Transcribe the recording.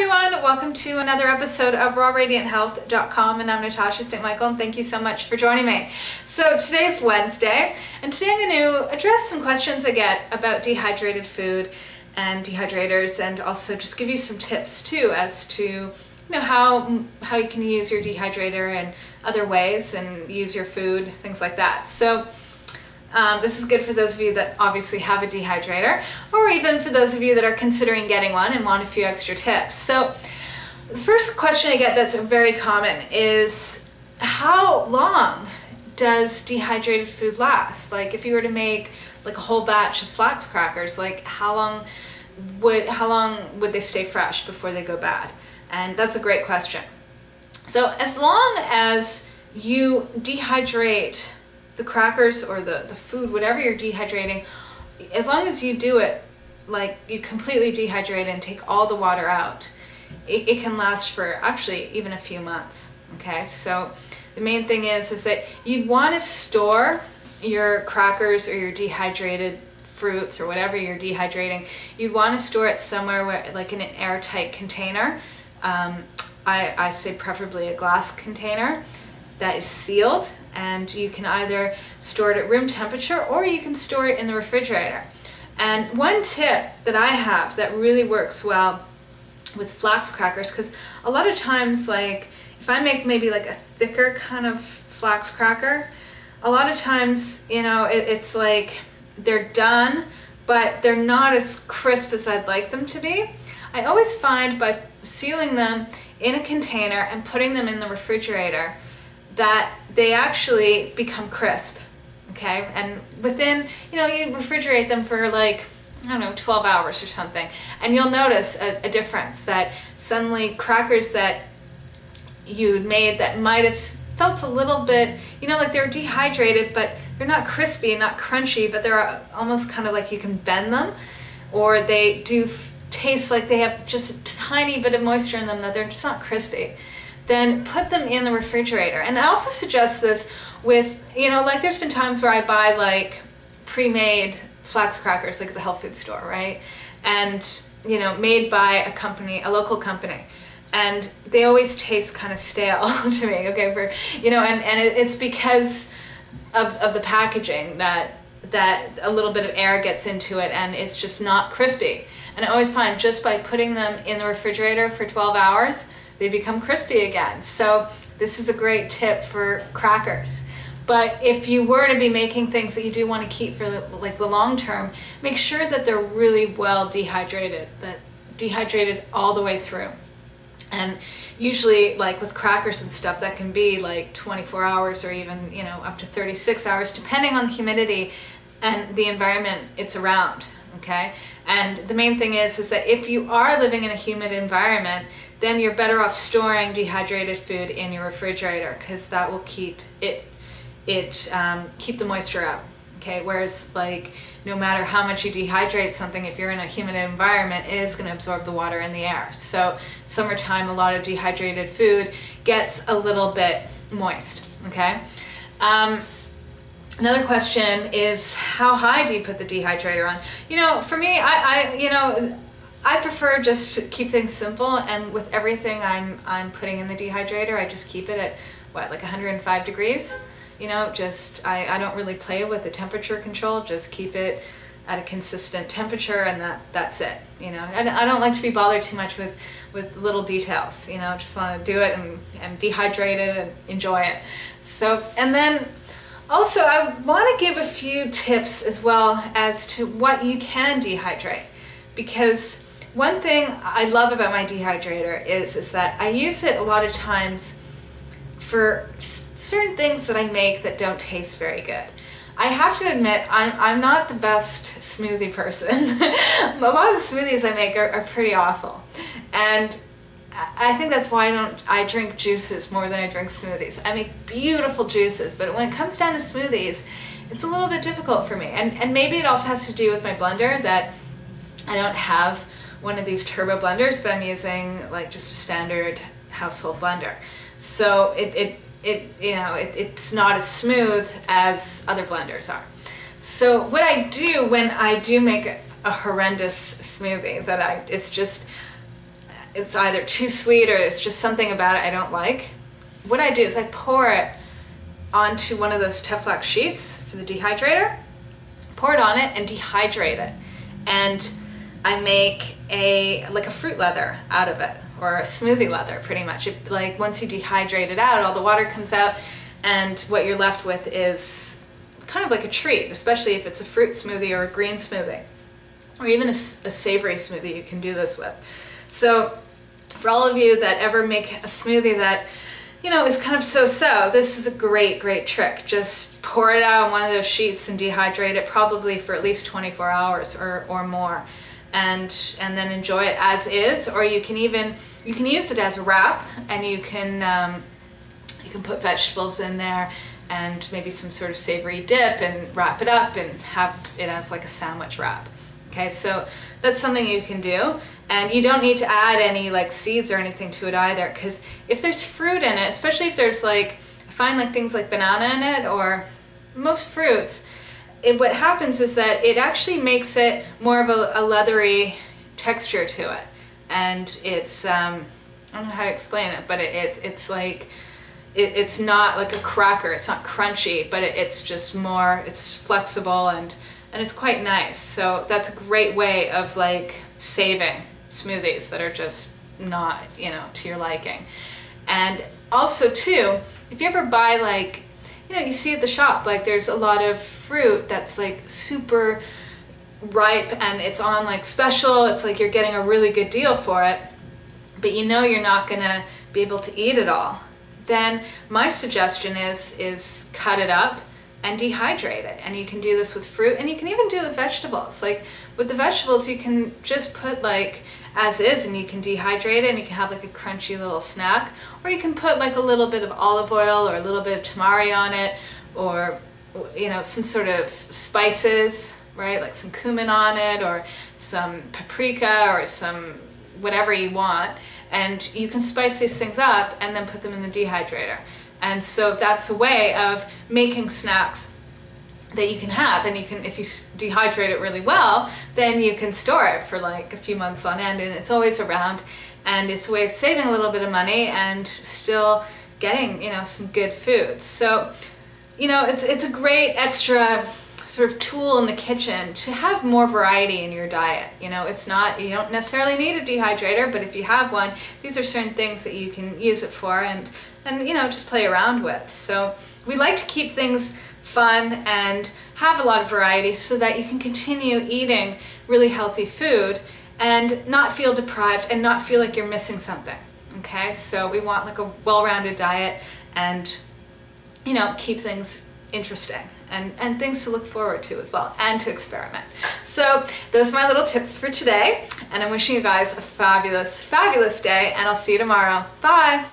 everyone, welcome to another episode of rawradianthealth.com, and I'm Natasha St. Michael, and thank you so much for joining me. So today's Wednesday, and today I'm going to address some questions I get about dehydrated food and dehydrators, and also just give you some tips too as to how you can use your dehydrator and other ways and use your food, things like that. So this is good for those of you that obviously have a dehydrator, or even for those of you that are considering getting one and want a few extra tips. So the first question I get that's very common is, how long does dehydrated food last? Like if you were to make like a whole batch of flax crackers, like how long would they stay fresh before they go bad? And that's a great question. So as long as you dehydrate the crackers or the food, whatever you're dehydrating, as long as you do it, like you completely dehydrate and take all the water out, it can last for actually even a few months. Okay, so the main thing is that you'd want to store your crackers or your dehydrated fruits or whatever you're dehydrating. You'd want to store it somewhere where, like in an airtight container. I say preferably a glass container that is sealed, and you can either store it at room temperature or you can store it in the refrigerator. And one tip that I have that really works well with flax crackers, because a lot of times, like if I make maybe like a thicker kind of flax cracker, a lot of times, it's like they're done, but they're not as crisp as I'd like them to be. I always find by sealing them in a container and putting them in the refrigerator that they actually become crisp, okay? And within, you refrigerate them for like, 12 hours or something, and you'll notice a difference, that suddenly crackers that you'd made that might have felt a little bit, like they're dehydrated, but they're not crispy and not crunchy, but they're almost kind of like you can bend them, or they do taste like they have just a tiny bit of moisture in them, that they're just not crispy. Then put them in the refrigerator. And I also suggest this with, like there's been times where I buy like pre-made flax crackers, like at the health food store, right? And, made by a local company. And they always taste kind of stale to me, okay? And it's because of the packaging that a little bit of air gets into it and it's just not crispy. And I always find just by putting them in the refrigerator for 12 hours, they become crispy again. So this is a great tip for crackers. But if you were to be making things that you do want to keep for the long term, make sure that they're really well dehydrated, dehydrated all the way through. And usually, like with crackers and stuff, that can be like 24 hours or even, up to 36 hours, depending on the humidity and the environment it's around, okay? And the main thing is that if you are living in a humid environment, then you're better off storing dehydrated food in your refrigerator, because that will keep keep the moisture out. Okay, whereas like no matter how much you dehydrate something, if you're in a humid environment, it is going to absorb the water in the air. So summertime, a lot of dehydrated food gets a little bit moist. Okay. Another question is, how high do you put the dehydrator on? For me, I prefer just to keep things simple, and with everything I'm putting in the dehydrator, I just keep it at like 105 degrees. I don't really play with the temperature control, just keep it at a consistent temperature, and that's it. And I don't like to be bothered too much with little details. Just want to do it and dehydrate it and enjoy it. So, and then also I want to give a few tips as well as to what you can dehydrate, because one thing I love about my dehydrator is that I use it a lot of times for certain things that I make that don't taste very good. I have to admit, I'm not the best smoothie person. A lot of the smoothies I make are pretty awful. And I think that's why I drink juices more than I drink smoothies. I make beautiful juices, but when it comes down to smoothies, it's a little bit difficult for me. And maybe it also has to do with my blender, that I don't have one of these turbo blenders, but I'm using like just a standard household blender. So it's not as smooth as other blenders are. So what I do when I do make a horrendous smoothie, it's just it's either too sweet or it's just something about it I don't like, what I do is I pour it onto one of those Teflon sheets for the dehydrator, pour it on it and dehydrate it. And I make like a fruit leather out of it, or a smoothie leather pretty much. Like once you dehydrate it out, all the water comes out and what you're left with is kind of like a treat, especially if it's a fruit smoothie or a green smoothie, or even a savory smoothie you can do this with. So for all of you that ever make a smoothie that, you know, is kind of so-so, this is a great trick. Just pour it out on one of those sheets and dehydrate it probably for at least 24 hours or more. And then enjoy it as is, or you can use it as a wrap, and you can put vegetables in there and maybe some sort of savory dip and wrap it up and have it as like a sandwich wrap. Okay, so that's something you can do, and you don't need to add any like seeds or anything to it either, because if there's fruit in it, especially if there's like, I find like things like banana in it or most fruits, what happens is that it actually makes it more of a leathery texture to it, and it's I don't know how to explain it, but it's like it's not like a cracker, it's not crunchy, but it's just more, it's flexible and it's quite nice. So that's a great way of like saving smoothies that are just not, you know, to your liking. And also too, if you ever buy like, you know, you see at the shop, like there's a lot of fruit that's like super ripe and it's on like special, it's like you're getting a really good deal for it, but you know you're not gonna be able to eat it all, then my suggestion is cut it up and dehydrate it. And you can do this with fruit, and you can even do it with vegetables. Like with the vegetables, you can just put like as is, and you can dehydrate it and you can have like a crunchy little snack, or you can put like a little bit of olive oil or a little bit of tamari on it, or, you know, some sort of spices, right, like some cumin on it, or some paprika, or some whatever you want, and you can spice these things up and then put them in the dehydrator. And so that's a way of making snacks that you can have, and you can, if you dehydrate it really well, then you can store it for like a few months on end, and it's always around, and it's a way of saving a little bit of money and still getting, you know, some good food. So, you know, it's a great extra sort of tool in the kitchen to have more variety in your diet. You know, it's not, you don't necessarily need a dehydrator, but if you have one, these are certain things that you can use it for and you know, just play around with. So we like to keep things fun and have a lot of variety so that you can continue eating really healthy food and not feel deprived and not feel like you're missing something. Okay, so we want like a well-rounded diet and, you know, keep things interesting and things to look forward to as well, and to experiment. So those are my little tips for today, and I'm wishing you guys a fabulous day, and I'll see you tomorrow. Bye!